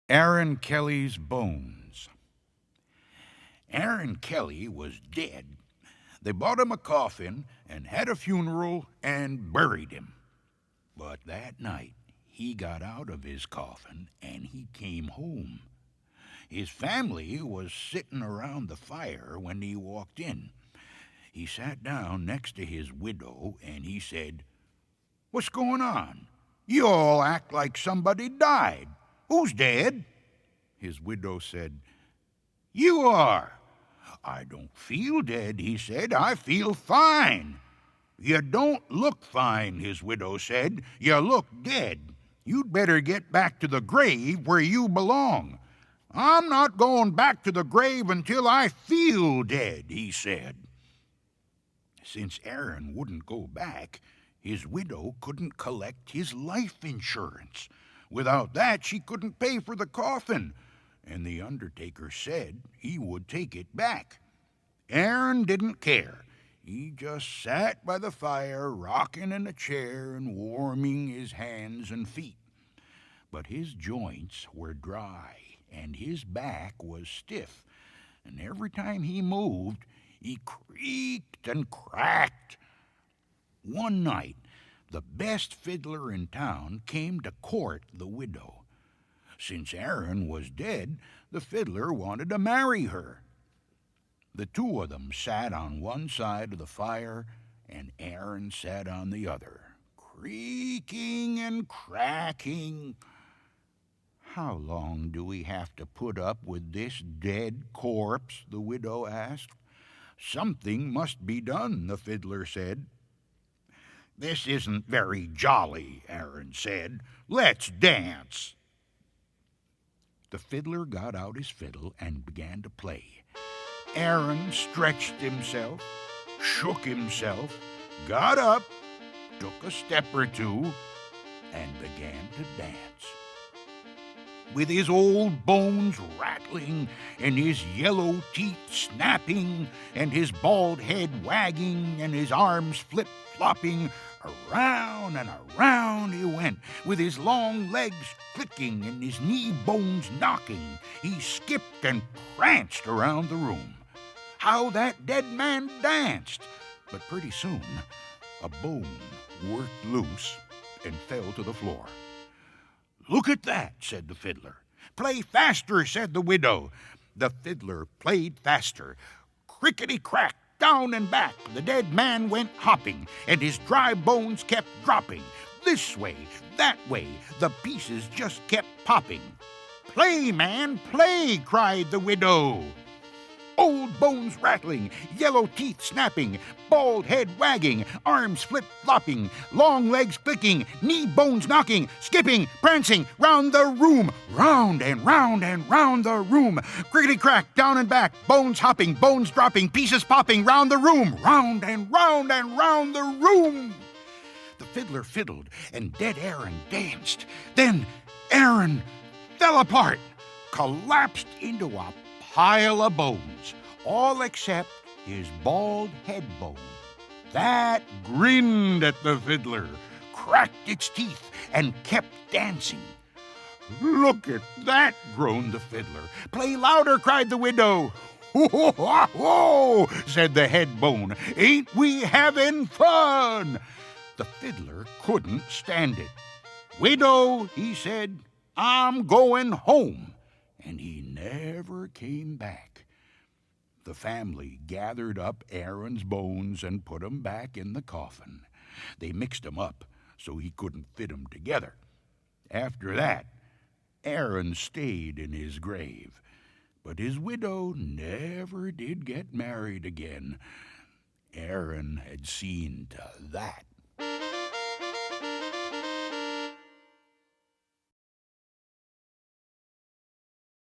Aaron Kelly's bones. Aaron Kelly was dead. They bought him a coffin and had a funeral and buried him. But that night, he got out of his coffin and he came home. His family was sitting around the fire when he walked in. He sat down next to his widow and he said, "What's going on? You all act like somebody died. Who's dead?" His widow said, "You are." "I don't feel dead," he said. "I feel fine." "You don't look fine," his widow said. "You look dead. You'd better get back to the grave where you belong." "I'm not going back to the grave until I feel dead," he said. Since Aaron wouldn't go back, his widow couldn't collect his life insurance. Without that, she couldn't pay for the coffin, and the undertaker said he would take it back. Aaron didn't care. He just sat by the fire, rocking in a chair and warming his hands and feet. But his joints were dry, and his back was stiff, and every time he moved, he creaked and cracked. One night, the best fiddler in town came to court the widow. Since Aaron was dead, the fiddler wanted to marry her. The two of them sat on one side of the fire, and Aaron sat on the other, creaking and cracking. "How long do we have to put up with this dead corpse?" the widow asked. "Something must be done," the fiddler said. "This isn't very jolly," Aaron said. "Let's dance." The fiddler got out his fiddle and began to play. Aaron stretched himself, shook himself, got up, took a step or two, and began to dance. With his old bones rattling, and his yellow teeth snapping, and his bald head wagging, and his arms flip-flopping, around and around he went, with his long legs clicking and his knee bones knocking. He skipped and pranced around the room. How that dead man danced! But pretty soon, a bone worked loose and fell to the floor. "Look at that," said the fiddler. "Play faster," said the widow. The fiddler played faster. Crickety-crack, down and back, the dead man went hopping, and his dry bones kept dropping. This way, that way, the pieces just kept popping. "Play, man, play," cried the widow. Old bones rattling, yellow teeth snapping, bald head wagging, arms flip-flopping, long legs clicking, knee bones knocking, skipping, prancing, round the room, round and round and round the room. Crickety-crack, down and back, bones hopping, bones dropping, pieces popping, round the room, round and round and round the room. The fiddler fiddled, and dead Aaron danced. Then Aaron fell apart, collapsed into a pile of bones, all except his bald head bone. That grinned at the fiddler, cracked its teeth, and kept dancing. "Look at that," groaned the fiddler. "Play louder," cried the widow. "Ho, ho, ho," said the head bone. "Ain't we having fun?" The fiddler couldn't stand it. "Widow," he said, "I'm going home." And he never came back. The family gathered up Aaron's bones and put 'em back in the coffin. They mixed 'em up so he couldn't fit 'em together. After that, Aaron stayed in his grave, but his widow never did get married again. Aaron had seen to that.